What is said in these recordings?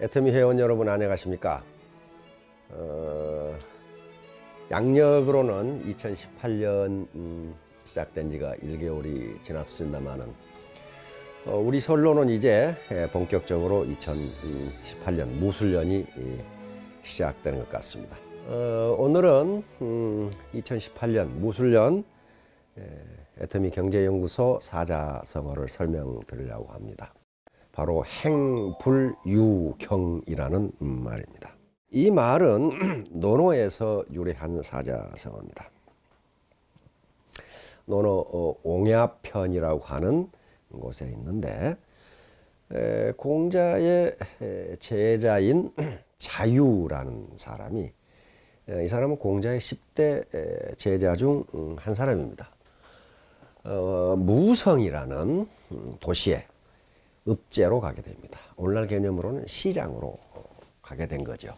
애터미 회원 여러분 안녕하십니까? 양력으로는 2018년 시작된 지가 1개월이 지났습니다만은 우리 설로는 이제 본격적으로 2018년 무술년이 시작되는 것 같습니다. 오늘은 2018년 무술년 애터미 경제연구소 사자성어를 설명드리려고 합니다. 바로 행불유경이라는 말입니다. 이 말은 논어에서 유래한 사자성어입니다. 논어 옹야편이라고 하는 곳에 있는데 공자의 제자인 자유라는 사람이, 이 사람은 공자의 10대 제자 중 한 사람입니다. 무성이라는 도시에 읍제로 가게 됩니다. 오늘날 개념으로는 시장으로 가게 된 거죠.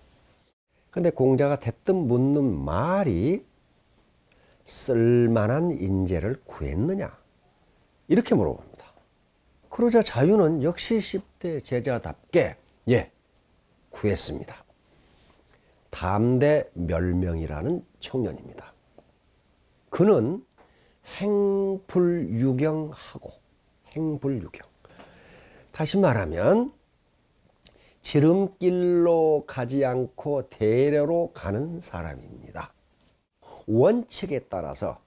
근데 공자가 대뜸 묻는 말이 쓸만한 인재를 구했느냐? 이렇게 물어봅니다. 그러자 자유는 역시 10대 제자답게 구했습니다. 담대 멸명이라는 청년입니다. 그는 행불유경하고, 행불유경, 다시 말하면 지름길로 가지 않고 대로로 가는 사람입니다. 원칙에 따라서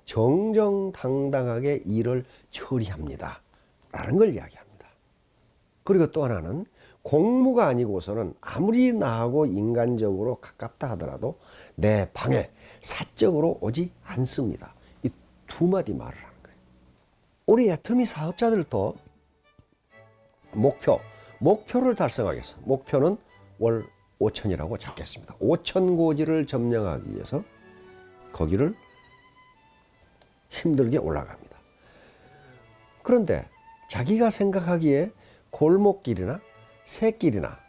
정정당당하게 일을 처리합니다 라는 걸 이야기합니다. 그리고 또 하나는 공무가 아니고서는 아무리 나하고 인간적으로 가깝다 하더라도 내 방에 사적으로 오지 않습니다. 이 두 마디 말을 하는 거예요. 우리 애터미 사업자들도 목표를 달성하겠어. 목표는 월 5천이라고 잡겠습니다. 5천 고지를 점령하기 위해서 거기를 힘들게 올라갑니다. 그런데 자기가 생각하기에 골목길이나 새길이나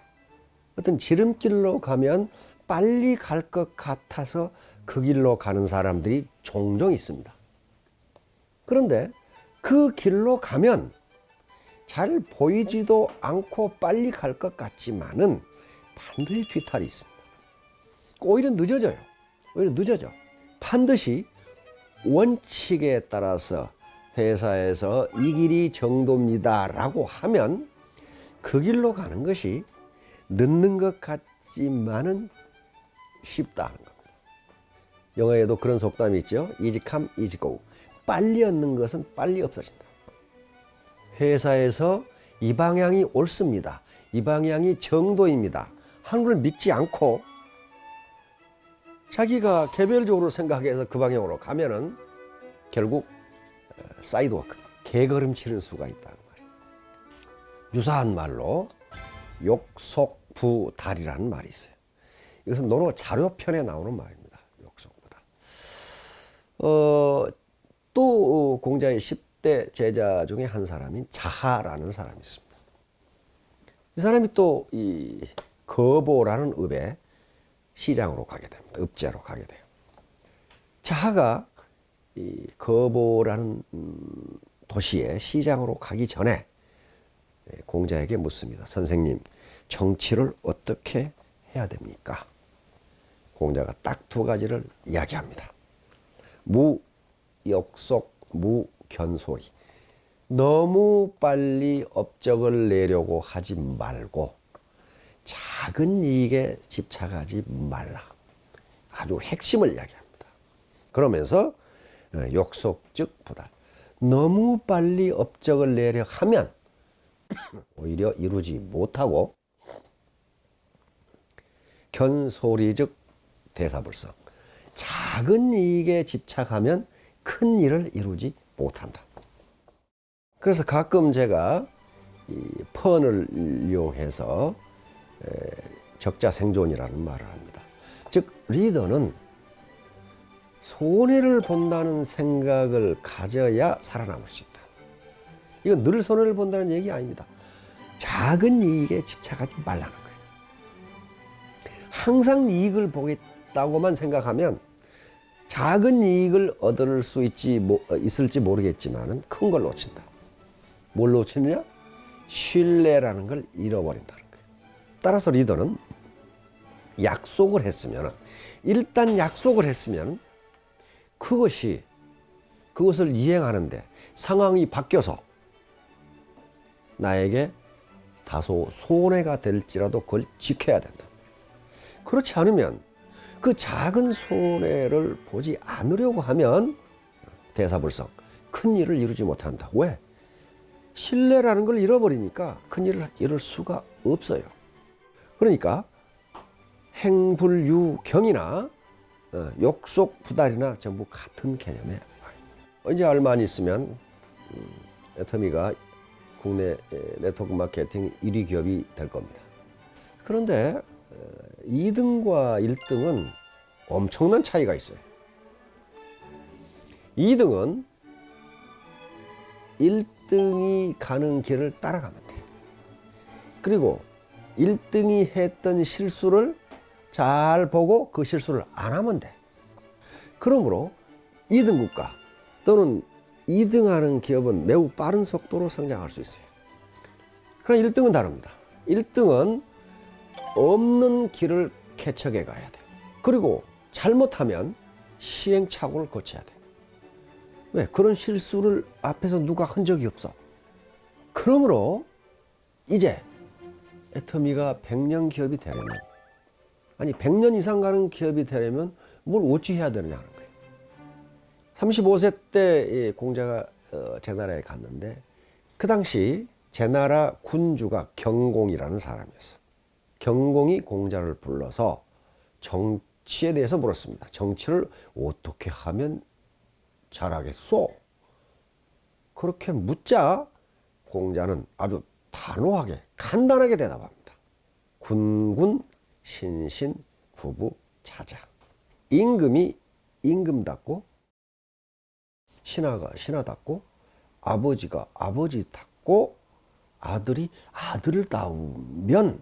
어떤 지름길로 가면 빨리 갈 것 같아서 그 길로 가는 사람들이 종종 있습니다. 그런데 그 길로 가면 잘 보이지도 않고 빨리 갈 것 같지만은 반드시 뒤탈이 있습니다. 오히려 늦어져요. 반드시 원칙에 따라서 회사에서 이 길이 정도입니다라고 하면 그 길로 가는 것이 늦는 것 같지만은 쉽다 하는 겁니다. 영어에도 그런 속담이 있죠. Easy come, easy go. 빨리 얻는 것은 빨리 없어진다. 회사에서 이 방향이 옳습니다, 이 방향이 정도입니다 하는 걸 믿지 않고 자기가 개별적으로 생각해서 그 방향으로 가면은 결국 사이드워크, 개걸음치는 수가 있다는 말이에요. 유사한 말로 욕속부달이라는 말이 있어요. 이것은 논어 자료편에 나오는 말입니다. 욕속부달. 또 공자의 10대 제자 중에 한 사람인 자하라는 사람이 있습니다. 이 사람이 또 이 거보라는 읍에 시장으로 가게 됩니다. 읍제로 가게 돼요. 자하가 이 거보라는 도시에 시장으로 가기 전에 공자에게 묻습니다. 선생님, 정치를 어떻게 해야 됩니까? 공자가 딱 두 가지를 이야기합니다. 무역속, 무견소리. 너무 빨리 업적을 내려고 하지 말고 작은 이익에 집착하지 말라. 아주 핵심을 이야기합니다. 그러면서 욕속즉 부달. 너무 빨리 업적을 내려 하면 오히려 이루지 못하고, 견소리즉 대사불성. 작은 이익에 집착하면 큰 일을 이루지 못한다. 그래서 가끔 제가 이 펀을 이용해서 적자생존이라는 말을 합니다. 즉 리더는 손해를 본다는 생각을 가져야 살아남을 수 있다. 이건 늘 손해를 본다는 얘기 아닙니다. 작은 이익에 집착하지 말라는 거예요. 항상 이익을 보겠다고만 생각하면 작은 이익을 얻을 수 있을지 모르겠지만 큰 걸 놓친다. 뭘 놓치느냐? 신뢰라는 걸 잃어버린다는 거예요. 따라서 리더는 약속을 했으면, 일단 약속을 했으면 그것을 이행하는데 상황이 바뀌어서 나에게 다소 손해가 될지라도 그걸 지켜야 된다. 그렇지 않으면 그 작은 손해를 보지 않으려고 하면 대사불성, 큰 일을 이루지 못한다. 왜? 신뢰라는 걸 잃어버리니까 큰 일을 이룰 수가 없어요. 그러니까 행불유경이나 욕속부달이나 전부 같은 개념이에요. 이제 얼마 안 있으면 애터미가 국내 네트워크 마케팅 1위 기업이 될 겁니다. 그런데 2등과 1등은 엄청난 차이가 있어요. 2등은 1등이 가는 길을 따라가면 돼요. 그리고 1등이 했던 실수를 잘 보고 그 실수를 안 하면 돼. 그러므로 2등 국가 또는 2등 하는 기업은 매우 빠른 속도로 성장할 수 있어요. 그러나 1등은 다릅니다. 1등은 없는 길을 개척해 가야 돼. 그리고 잘못하면 시행착오를 거쳐야 돼. 왜? 그런 실수를 앞에서 누가 한 적이 없어. 그러므로 이제 애터미가 100년 기업이 되려면, 아니 100년 이상 가는 기업이 되려면 뭘 어찌 해야 되느냐 하는 거예요. 35세 때 공자가 제나라에 갔는데 그 당시 제나라 군주가 경공이라는 사람이었어. 경공이 공자를 불러서 정치에 대해서 물었습니다. 정치를 어떻게 하면 잘하겠소? 그렇게 묻자 공자는 아주 단호하게 간단하게 대답합니다. 군군 신신 부부 자자. 임금이 임금답고 신하가 신하답고 아버지가 아버지답고 아들이 아들다우면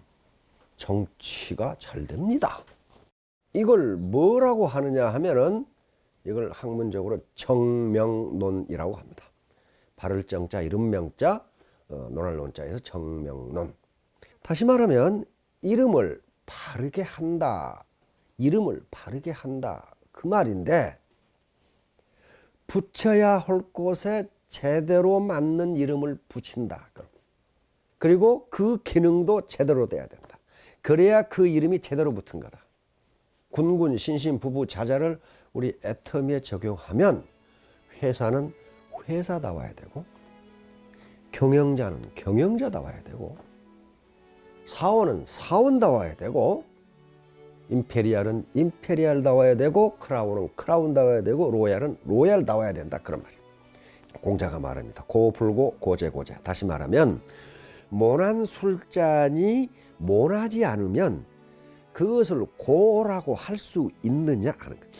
정치가 잘 됩니다. 이걸 뭐라고 하느냐 하면은 이걸 학문적으로 정명론이라고 합니다. 바를 정자, 이름 명자, 논할 논자에서 정명론. 다시 말하면 이름을 바르게 한다. 이름을 바르게 한다. 그 말인데 붙여야 할 곳에 제대로 맞는 이름을 붙인다. 그리고 그 기능도 제대로 돼야 된다. 그래야 그 이름이 제대로 붙은 거다. 군군, 신신, 부부, 자자를 우리 애터미에 적용하면 회사는 회사다워야 되고 경영자는 경영자다워야 되고 사원은 사원다워야 되고 임페리알은 임페리알다워야 되고 크라운은 크라운다워야 되고 로얄은 로얄다워야 된다. 그런 말이에요. 공자가 말합니다. 고불고 고제고제. 다시 말하면 모난 술잔이 모나지 않으면 그것을 고라고 할 수 있느냐 하는 거예요.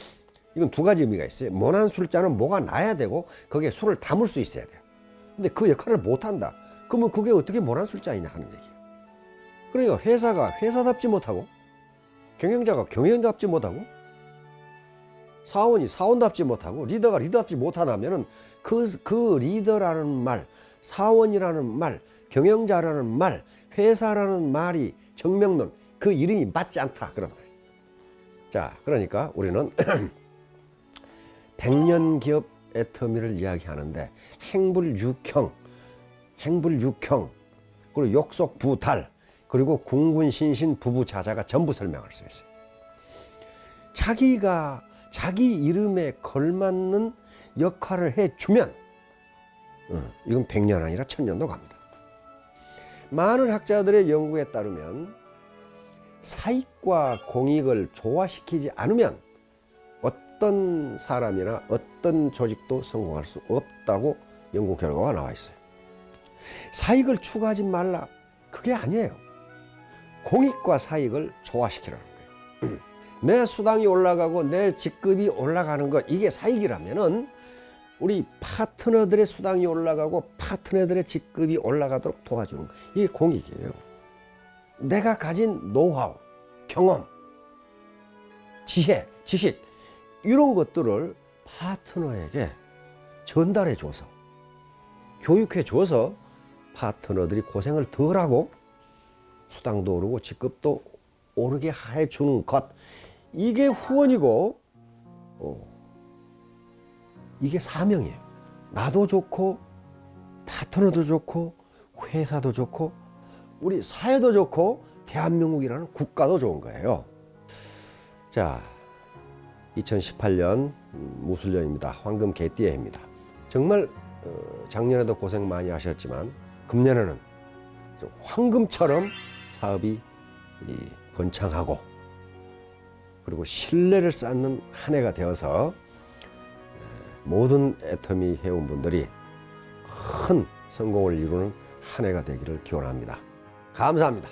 이건 두 가지 의미가 있어요. 모난 술잔은 뭐가 나야 되고 거기에 술을 담을 수 있어야 돼요. 근데 그 역할을 못한다. 그러면 그게 어떻게 모난 술잔이냐 하는 얘기예요. 그러니까 회사가 회사답지 못하고 경영자가 경영자답지 못하고 사원이 사원답지 못하고 리더가 리더답지 못하다면은 그 리더라는 말, 사원이라는 말, 경영자라는 말, 회사라는 말이 정명론 그 이름이 맞지 않다. 그런 말이에요. 자, 그러니까 우리는 100년 기업 애터미를 이야기하는데 행불육형, 그리고 욕속부달, 그리고 군군신신 부부자자가 전부 설명할 수 있어요. 자기가 자기 이름에 걸맞는 역할을 해주면 이건 100년 아니라 1000년도 갑니다. 많은 학자들의 연구에 따르면 사익과 공익을 조화시키지 않으면 어떤 사람이나 어떤 조직도 성공할 수 없다고 연구 결과가 나와 있어요. 사익을 추구하지 말라. 그게 아니에요. 공익과 사익을 조화시키라는 거예요. 내 수당이 올라가고 내 직급이 올라가는 것, 이게 사익이라면은 우리 파트너들의 수당이 올라가고 파트너들의 직급이 올라가도록 도와주는 거, 이게 공익이에요. 내가 가진 노하우, 경험, 지혜, 지식 이런 것들을 파트너에게 전달해 줘서 교육해 줘서 파트너들이 고생을 덜하고 수당도 오르고 직급도 오르게 해주는 것, 이게 후원이고 이게 사명이에요. 나도 좋고 파트너도 좋고 회사도 좋고 우리 사회도 좋고 대한민국이라는 국가도 좋은 거예요. 자, 2018년 무술년입니다. 황금 개띠의 해입니다. 정말 작년에도 고생 많이 하셨지만 금년에는 황금처럼 사업이 번창하고 그리고 신뢰를 쌓는 한 해가 되어서 모든 애터미 회원분들이 큰 성공을 이루는 한 해가 되기를 기원합니다. 감사합니다.